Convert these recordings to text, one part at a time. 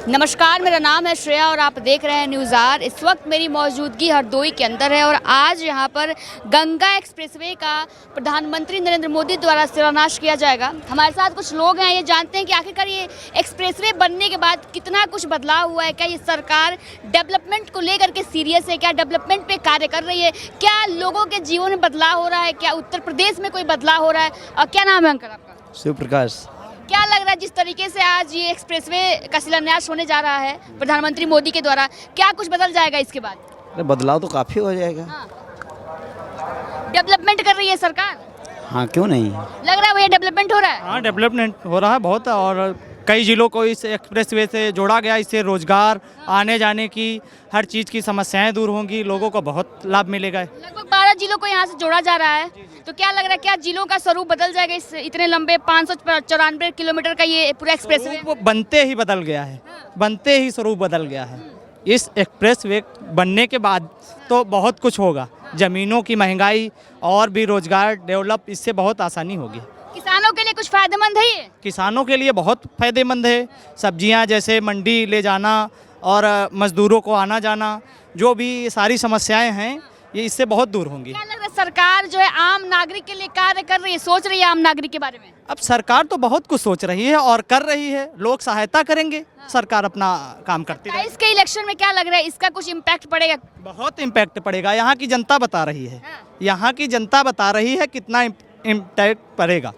नमस्कार, मेरा नाम है श्रेया और आप देख रहे हैं न्यूज़ आर। इस वक्त मेरी मौजूदगी हरदोई के अंदर है और आज यहाँ पर गंगा एक्सप्रेसवे का प्रधानमंत्री नरेंद्र मोदी द्वारा शिलान्यास किया जाएगा। हमारे साथ कुछ लोग हैं, ये जानते हैं कि आखिरकार ये एक्सप्रेसवे बनने के बाद कितना कुछ बदलाव हुआ है। क्या ये सरकार डेवलपमेंट को लेकर के सीरियस है? क्या डेवलपमेंट पे कार्य कर रही है? क्या लोगों के जीवन में बदलाव हो रहा है? क्या उत्तर प्रदेश में कोई बदलाव हो रहा है? और क्या नाम है अंकल आपका? शिव प्रकाश। क्या लग रहा है जिस तरीके से आज ये एक्सप्रेसवे का शिलान्यास होने जा रहा है प्रधानमंत्री मोदी के द्वारा, क्या कुछ बदल जाएगा इसके बाद? बदलाव तो काफ़ी हो जाएगा। डेवलपमेंट कर रही है सरकार। हाँ, क्यों नहीं। लग रहा है भैया डेवलपमेंट हो रहा है। हाँ, डेवलपमेंट हो रहा है बहुत, और कई जिलों को इस एक्सप्रेसवे से जोड़ा गया। इससे रोजगार, आने जाने की हर चीज़ की समस्याएं दूर होंगी, लोगों को बहुत लाभ मिलेगा। लगभग 12 जिलों को यहाँ से जोड़ा जा रहा है, तो क्या लग रहा है क्या जिलों का स्वरूप बदल जाएगा इस इतने लंबे 594 किलोमीटर का ये पूरा एक्सप्रेसवे? वो बनते ही बदल गया है, बनते ही स्वरूप बदल गया है। इस एक्सप्रेसवे बनने के बाद तो बहुत कुछ होगा, ज़मीनों की महंगाई और भी रोजगार डेवलप, इससे बहुत आसानी होगी। किसानों के लिए कुछ फायदेमंद है ये? किसानों के लिए बहुत फायदेमंद है। सब्जियां जैसे मंडी ले जाना और मजदूरों को आना जाना, जो भी सारी समस्याएं हैं, ये इससे बहुत दूर होंगी। क्या लग रहा है सरकार जो है आम नागरिक के लिए कार्य कर रही है, सोच रही है आम नागरिक के बारे में? अब सरकार तो बहुत कुछ सोच रही है और कर रही है, लोग सहायता करेंगे, सरकार अपना काम करती है। इसके इलेक्शन में क्या लग रहा है इसका कुछ इम्पैक्ट पड़ेगा? बहुत इम्पैक्ट पड़ेगा, यहाँ की जनता बता रही है। यहाँ की जनता बता रही है कितना इम्पैक्ट पड़ेगा।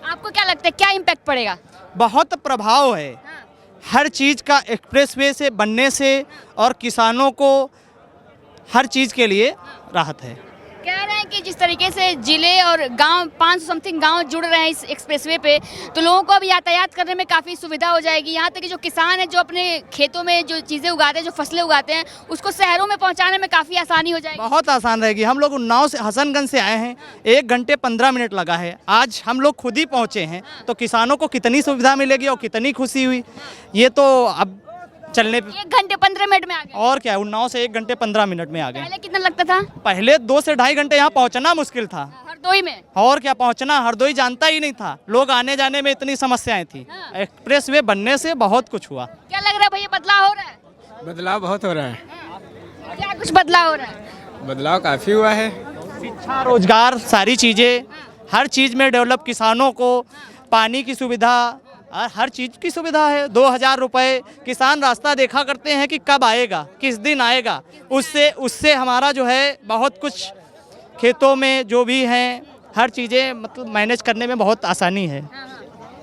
आपको क्या लगता है क्या इम्पैक्ट पड़ेगा? बहुत प्रभाव है हर चीज़ का एक्सप्रेसवे से बनने से, और किसानों को हर चीज़ के लिए राहत है। कह रहे हैं कि जिस तरीके से जिले और गांव 500 समथिंग गांव जुड़ रहे हैं इस एक्सप्रेसवे पे, तो लोगों को अब यातायात करने में काफ़ी सुविधा हो जाएगी। यहाँ तक कि जो किसान है जो अपने खेतों में जो चीज़ें उगाते हैं, जो फसलें उगाते हैं, उसको शहरों में पहुँचाने में काफ़ी आसानी हो जाएगी। बहुत आसान रहेगी। हम लोग उन्नाव से हसनगंज से आए हैं, 1 घंटे 15 मिनट लगा है। आज हम लोग खुद ही पहुँचे हैं, तो किसानों को कितनी सुविधा मिलेगी और कितनी खुशी हुई। ये तो अब चलने 1 घंटे 15 मिनट में आ गए। और क्या, उन्नाव से 1 घंटे 15 मिनट में आ गए। पहले कितना लगता था? पहले 2 से 2.5 घंटे यहाँ पहुँचना मुश्किल था। हरदोई में? और क्या, पहुँचना हरदोई जानता ही नहीं था, लोग आने जाने में इतनी समस्याएं थी। एक्सप्रेसवे बनने से बहुत कुछ हुआ। क्या लग रहा है भैया बदलाव हो रहा है? बदलाव बहुत हो रहा है। क्या कुछ बदलाव हो रहा है? बदलाव काफ़ी हुआ है। शिक्षा, रोजगार, सारी चीज़ें, हर चीज़ में डेवलप। किसानों को पानी की सुविधा, हर चीज़ की सुविधा है। 2000 रुपये किसान रास्ता देखा करते हैं कि कब आएगा, किस दिन आएगा। उससे हमारा जो है बहुत कुछ खेतों में जो भी हैं, हर चीज़ें मतलब मैनेज करने में बहुत आसानी है।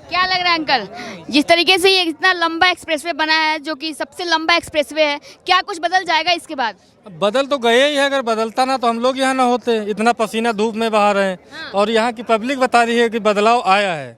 क्या लग रहा है अंकल, जिस तरीके से ये इतना लंबा एक्सप्रेसवे बना है, जो कि सबसे लंबा एक्सप्रेसवे है, क्या कुछ बदल जाएगा इसके बाद? बदल तो गए ही है, अगर बदलता ना तो हम लोग यहाँ ना होते। इतना पसीना धूप में बहा रहे हैं और यहाँ की पब्लिक बता रही है कि बदलाव आया है।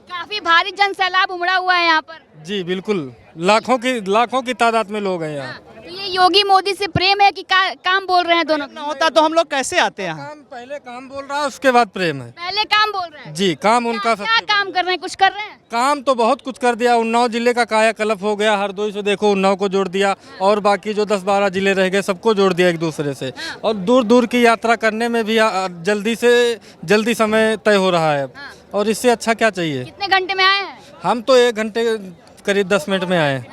काफी भारी जन सैलाब उमड़ा हुआ है यहाँ पर। जी बिल्कुल, लाखों की तादाद में लोग हैं यहाँ। तो ये योगी मोदी से प्रेम है कि काम बोल रहे हैं दोनों? ना होता तो हम लोग कैसे आते हैं? पहले काम बोल रहा है, उसके बाद प्रेम है। पहले काम बोल रहे हैं जी, काम उनका क्या काम कर रहे हैं? कुछ कर रहे हैं? काम तो बहुत कुछ कर दिया। उन्नाव जिले का कायाकल्प हो गया। हरदोई से देखो उन्नाव को जोड़ दिया, और बाकी जो 10-12 जिले रह गए सबको जोड़ दिया एक दूसरे से। और दूर दूर की यात्रा करने में भी जल्दी समय तय हो रहा है। और इससे अच्छा क्या चाहिए? कितने घंटे में आए हैं? हम तो 1 घंटे करीब 10 मिनट में आए।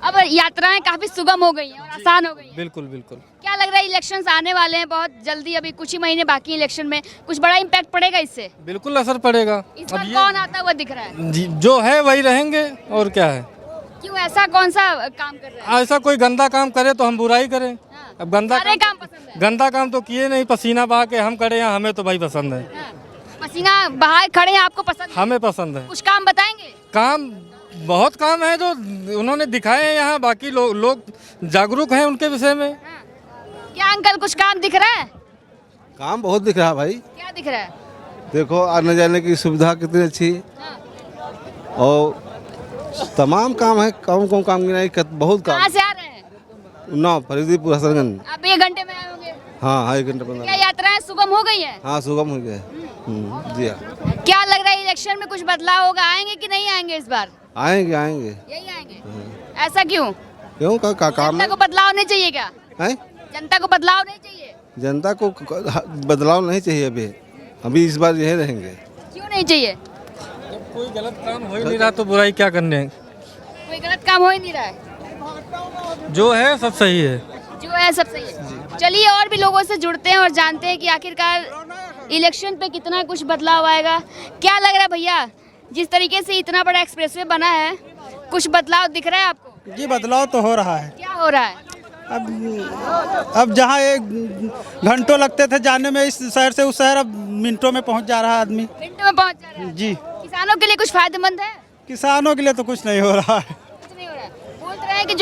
अब यात्राएं काफी सुगम हो गई हैं और आसान हो गई हैं। बिल्कुल बिल्कुल। क्या लग रहा है इलेक्शंस आने वाले हैं बहुत जल्दी, अभी कुछ ही महीने बाकी हैं इलेक्शन में, कुछ बड़ा इम्पैक्ट पड़ेगा इससे? बिल्कुल असर पड़ेगा। इस बार कौन आता हुआ दिख रहा है? जी, जो है वही रहेंगे, और क्या है। क्यों, ऐसा कौन सा काम कर रहे हैं? ऐसा कोई गंदा काम करे तो हम बुराई करें। अब सारे काम पसंद है? गंदा काम तो किए नहीं, पसीना बहा के हम करे, हमें तो भाई पसंद है। पसीना बहाए खड़े हैं, आपको पसंद है? हमें पसंद है। कुछ काम बताएंगे? काम बहुत काम है जो उन्होंने दिखाए हैं यहाँ, बाकी लोग जागरूक हैं उनके विषय में। क्या अंकल कुछ काम दिख रहा है? काम बहुत दिख रहा है भाई। क्या दिख रहा है? देखो आने जाने की सुविधा कितनी अच्छी, और तमाम काम है। कौन काम गिनाई, बहुत काम। कहाँ से आ रहे हैं? उन्नाव, फरीदीपुर, हसनगंज। आप 1 घंटे में आए होंगे? हाँ, 1 घंटे 15। क्या यात्राएं सुगम हो गई हैं? हाँ, सुगम हो गया। जी हाँ। क्या लग रहा है इलेक्शन में कुछ बदलाव होगा, आएंगे कि नहीं आएंगे इस बार? आएंगे। यही आएंगे? ऐसा क्यों? क्यों का काम जनता को बदलाव नहीं चाहिए क्या? है? जनता को बदलाव नहीं चाहिए? जनता को बदलाव नहीं चाहिए। अभी इस बार यही रहेंगे। क्यों नहीं चाहिए? जब कोई गलत काम हो ही नहीं रहा तो बुराई क्या करने? कोई गलत काम हो ही नहीं रहा है, जो है सब सही है। जो है सब सही है। चलिए और भी लोगों से जुड़ते हैं और जानते हैं कि आखिरकार इलेक्शन पे कितना कुछ बदलाव आएगा। क्या लग रहा है भैया, जिस तरीके से इतना बड़ा एक्सप्रेसवे बना है, कुछ बदलाव दिख रहा है आपको? जी बदलाव तो हो रहा है। क्या हो रहा है? अब जहाँ एक घंटों लगते थे जाने में इस शहर से उस शहर, अब मिनटों में पहुँच जा रहा है आदमी। मिनटों में पहुंच जा रहा है। जी किसानों के लिए कुछ फायदेमंद है? किसानों के लिए तो कुछ नहीं हो रहा है। कुछ नहीं हो रहा है। बोल रहे हैं कि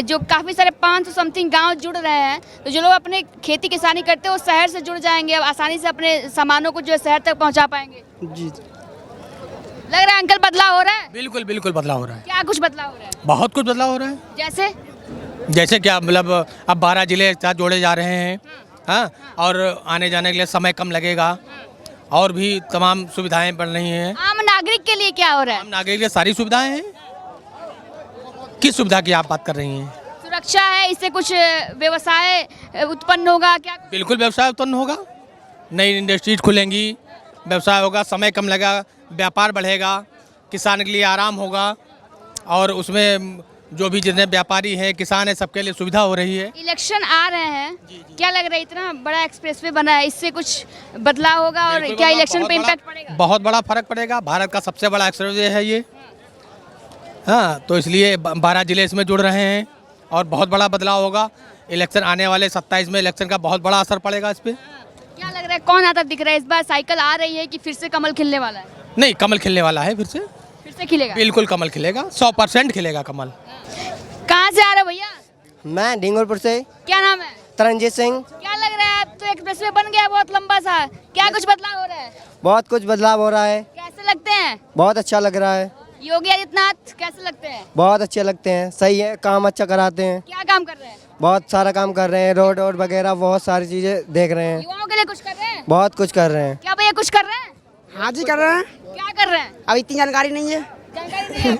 जो काफी सारे 500 समथिंग गांव जुड़ रहे हैं, तो जो लोग अपने खेती किसानी करते हैं वो शहर से जुड़ जाएंगे, अब आसानी से अपने सामानों को जो है शहर तक पहुंचा पाएंगे। जी लग रहा है अंकल बदलाव हो रहा है? बिल्कुल बिल्कुल बदलाव हो रहा है। क्या कुछ बदलाव हो रहा है? बहुत कुछ बदलाव हो रहा है। जैसे क्या मतलब, अब 12 जिले एक साथ जोड़े जा रहे हैं, हाँ, और आने जाने के लिए समय कम लगेगा, और भी तमाम सुविधाएं बढ़ रही हैं। आम नागरिक के लिए क्या हो रहा आम है? नागरिक के लिए सारी सुविधाएं हैं। किस सुविधा की आप बात कर रही हैं? सुरक्षा है, इससे कुछ व्यवसाय उत्पन्न होगा क्या? बिल्कुल व्यवसाय उत्पन्न होगा, नई इंडस्ट्रीज खुलेंगी, व्यवसाय होगा, समय कम लगेगा, व्यापार बढ़ेगा, किसान के लिए आराम होगा, और उसमें जो भी जितने व्यापारी हैं, किसान हैं, सबके लिए सुविधा हो रही है। इलेक्शन आ रहे हैं, क्या लग रहा है इतना बड़ा एक्सप्रेसवे बना है, इससे कुछ बदलाव होगा और क्या इलेक्शन पे इम्पैक्ट पड़ेगा? बहुत बड़ा फर्क पड़ेगा। भारत का सबसे बड़ा एक्सप्रेसवे है ये, हाँ, तो इसलिए 12 जिले इसमें जुड़ रहे हैं और बहुत बड़ा बदलाव होगा। इलेक्शन आने वाले 27 में इलेक्शन का बहुत बड़ा असर पड़ेगा इस पर। क्या लग रहा है, कौन आता दिख रहा है इस बार? साइकिल आ रही है कि फिर से कमल खिलने वाला है? नहीं, कमल खिलने वाला है, फिर से खिलेगा। बिल्कुल कमल खिलेगा, 100% खिलेगा कमल। कहाँ से आ रहे हो भैया? मैं ढिंगोरपुर से। क्या नाम है? तरनजीत सिंह। क्या लग रहा है, अब तो एक्सप्रेसवे बन गया बहुत लंबा सा, क्या कुछ बदलाव हो रहा है? बहुत कुछ बदलाव हो रहा है। कैसे लगते हैं? बहुत अच्छा लग रहा है। योगी आदित्यनाथ कैसे लगते हैं? बहुत अच्छे लगते हैं, सही है, काम अच्छा कराते हैं। क्या काम कर रहे हैं? बहुत सारा काम कर रहे हैं, रोड वगैरह बहुत सारी चीजें देख रहे हैं। युवाओं के लिए कुछ कर रहे हैं? बहुत कुछ कर रहे हैं। क्या भैया कुछ कर रहे हैं? हाँ जी कर रहे हैं। क्या कर रहे हैं? अब इतनी जानकारी नहीं है। जानकारी नहीं है।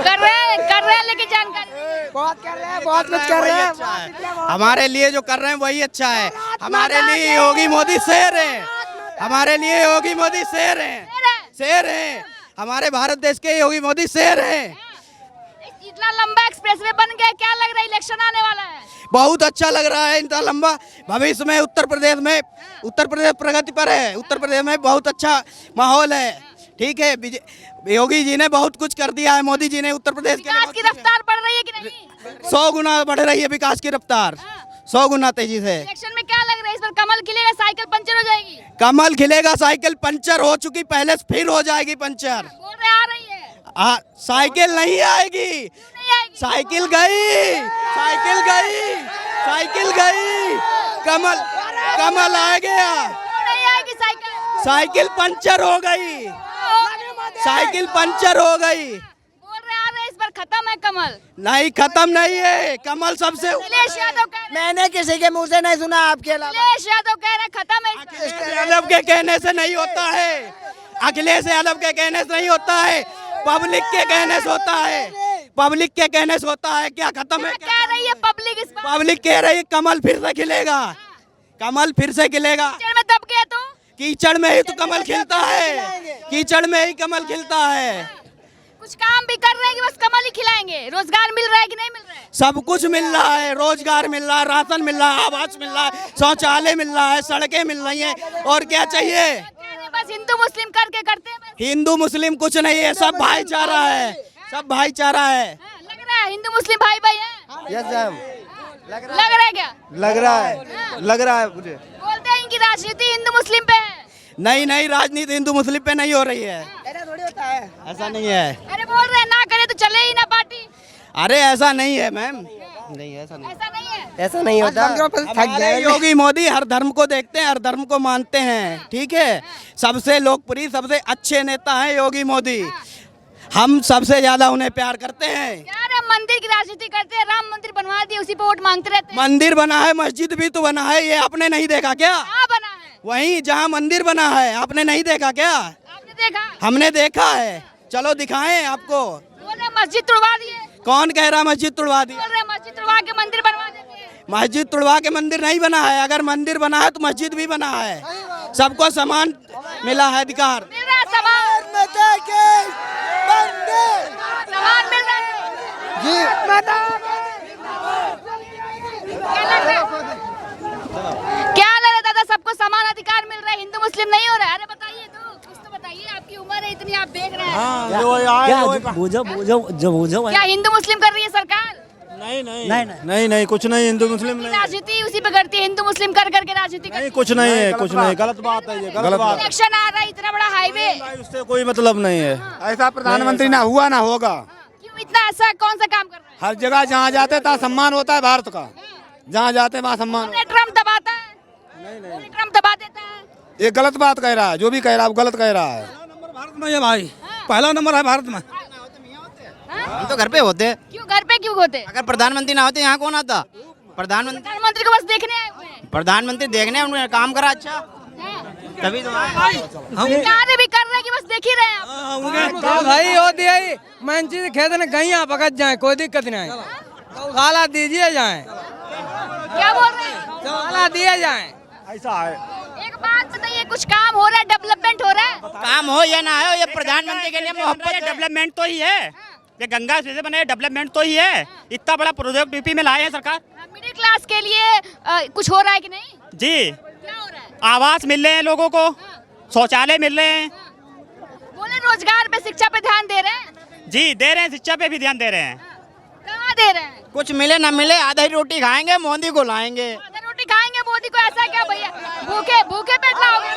कर रहे हैं लेकिन जानकारी नहीं है। बहुत कर रहे हैं, बहुत कुछ कर रहे हैं। हमारे लिए जो कर रहे हैं वही अच्छा है। हमारे लिए योगी मोदी शेर है। हमारे लिए योगी मोदी शेर है, शेर है। हमारे भारत देश के योगी मोदी शेर है। इतना लंबा एक्सप्रेसवे बन गया, क्या लग रहा है इलेक्शन आने वाला है? बहुत अच्छा लग रहा है, इतना लंबा। भविष्य में उत्तर प्रदेश प्रगति पर है। उत्तर प्रदेश में बहुत अच्छा माहौल है, ठीक है। योगी जी ने बहुत कुछ कर दिया है, मोदी जी ने उत्तर प्रदेश के विकास की रफ्तार बढ़ रही है कि नहीं? 100 गुना बढ़ रही है विकास की रफ्तार, 100 गुना तेजी से। इलेक्शन में क्या लग रहा है, इस बार कमल खिलेगा, साइकिल पंचर हो जाएगी? कमल खिलेगा, साइकिल पंचर हो चुकी पहले से, फिर हो जाएगी पंचर। बोल रहे आ रही है। साइकिल नहीं आएगी, साइकिल गई, साइकिल गई, साइकिल गई। कमल आ गया। नहीं आएगी साइकिल? साइकिल पंचर हो गई, साइकिल पंचर हो गई। बोल रहे आ रहे इस बार खत्म है कमल? नहीं, खत्म नहीं है कमल। सबसे अखिलेश यादव कह रहे, मैंने किसी के मुंह से नहीं सुना आपके अलावा। अखिलेश यादव कह रहे खत्म है। अखिलेश यादव के कहने से नहीं होता है, अखिलेश यादव के कहने से नहीं होता है, पब्लिक के कहने से होता है, पब्लिक के कहने से होता है। क्या खत्म है? क्या कह रही है पब्लिक इस बार? पब्लिक कह रही है कमल फिर से खिलेगा, कमल फिर से खिलेगा। कीचड़ में दब गया तो? कीचड़ में ही तो कमल खिलता है, कीचड़ में ही कमल खिलता है। कुछ काम भी कर रहे हैं कि बस कमल ही खिलाएंगे? रोजगार मिल रहा है कि नहीं मिल रहा है? सब कुछ मिल रहा है, रोजगार मिल रहा है, राशन मिल रहा है, आवास मिल रहा है, शौचालय मिल रहा है, सड़कें मिल रही हैं, और क्या चाहिए? बस हिंदू मुस्लिम करके करते हैं बस। हिंदू मुस्लिम कुछ नहीं है, सब भाईचारा है, सब भाईचारा है। लग रहा है हिंदू मुस्लिम भाई भाई है? Yes ma'am. लग रहा है क्या? लग रहा है, लग रहा है मुझे। बोलते हैं इनकी राजनीति हिंदू मुस्लिम पे है। नहीं नहीं, राजनीति हिंदू मुस्लिम पे नहीं हो रही है, ऐसा थोड़ी होता है। ऐसा नहीं है। अरे बोल रहे हैं ना करे तो चले ही ना पार्टी। अरे ऐसा नहीं है मैम, नहीं ऐसा नहीं, ऐसा नहीं है। ऐसा नहीं होता। हमारे योगी मोदी हर धर्म को देखते हैं, हर धर्म को मानते हैं, ठीक है। सबसे लोकप्रिय, सबसे अच्छे नेता हैं योगी मोदी। हम सबसे ज्यादा उन्हें प्यार करते हैं। यार हम मंदिर की राजनीति करते हैं, राम मंदिर बनवा दिए, उसी पे वोट मांगते रहते हैं। मंदिर बना है, मस्जिद भी तो बना है, ये आपने नहीं देखा क्या? कहाँ बना है? वहीं जहाँ मंदिर बना है, आपने नहीं देखा क्या? आपने देखा? हमने देखा है, चलो दिखाएं आपको। बोल रहे मस्जिद तुड़वा दिए। कौन कह रहा मस्जिद तुड़वा दी? बोल रहे मस्जिद तुड़वा के मंदिर बनवा देते हैं। मस्जिद तुड़वा के मंदिर नहीं बना है, अगर मंदिर बना है तो मस्जिद भी बना है, सबको समान मिला है अधिकार। मिल रहा है सामान, सामान मिल रहा है। क्या लग रहा है दादा, सबको समान अधिकार मिल रहा है, हिंदू मुस्लिम नहीं हो रहा है? अरे बताइए तो, कुछ तो बताइए, आपकी उम्र है इतनी, आप देख रहे हैं। क्या हिंदू मुस्लिम कर रही है सरकार? नहीं कुछ नहीं, हिंदू मुस्लिम नहीं, राजनीति उसी पे करती है, हिंदू मुस्लिम कर करके राजनीति करती है। कुछ नहीं है, कुछ नहीं, गलत बात है ये, गलत बात। इलेक्शन आ रहा है, इतना बड़ा हाईवे, उससे कोई मतलब नहीं है। ऐसा प्रधानमंत्री ना हुआ ना होगा। क्यों इतना ऐसा कौन सा काम कर रहा है? हर जगह जहाँ जाते तहाँ सम्मान होता है भारत का, जहाँ जाते वहाँ सम्मान। ट्रम्प दबाता है, ट्रम्प दबा देता है। ये गलत बात कह रहा है, जो भी कह रहा है वो गलत कह रहा है। भारत में है भाई, पहला नंबर है भारत में। हम तो घर पे होते। क्यों घर पे क्यों होते? अगर प्रधानमंत्री ना होते यहाँ कौन आता? प्रधानमंत्री को बस देखने आए हुए हैं। प्रधानमंत्री देखने उन्होंने काम करा अच्छा, तभी तो कार्य भी कर रहे हैं कि बस देख ही रहे हैं आप? भाई होती है मैं चीज खेत में कहीं आप पकड़ जाए, कोई दिक्कत नहीं। गौशाला दीजिए जाए, क्या बोल रहे हैं? गौशाला दिए जाए। ऐसा है। एक बात बताइए, कुछ काम हो रहा है, डेवलपमेंट हो रहा है? काम हो या ना हो, ये प्रधानमंत्री के लिए मोहब्बत। डेवलपमेंट तो ही है, ये गंगा से बने डेवलपमेंट तो ही है। इतना बड़ा प्रोजेक्ट यूपी में लाए हैं सरकार। मिडिल क्लास के लिए कुछ हो रहा है कि नहीं? जी, क्या हो रहा है? आवास मिल रहे हैं लोगों को, शौचालय मिल रहे हैं। बोले रोजगार पे, शिक्षा पे ध्यान दे रहे हैं? जी दे रहे हैं, शिक्षा पे भी ध्यान दे रहे हैं। कहाँ दे रहे हैं? कुछ मिले ना मिले, आधा ही रोटी खाएंगे, मोदी को लाएंगे। आधा रोटी खाएंगे, मोदी को। ऐसा क्या भैया, भूखे भूखे पेट लाओगे?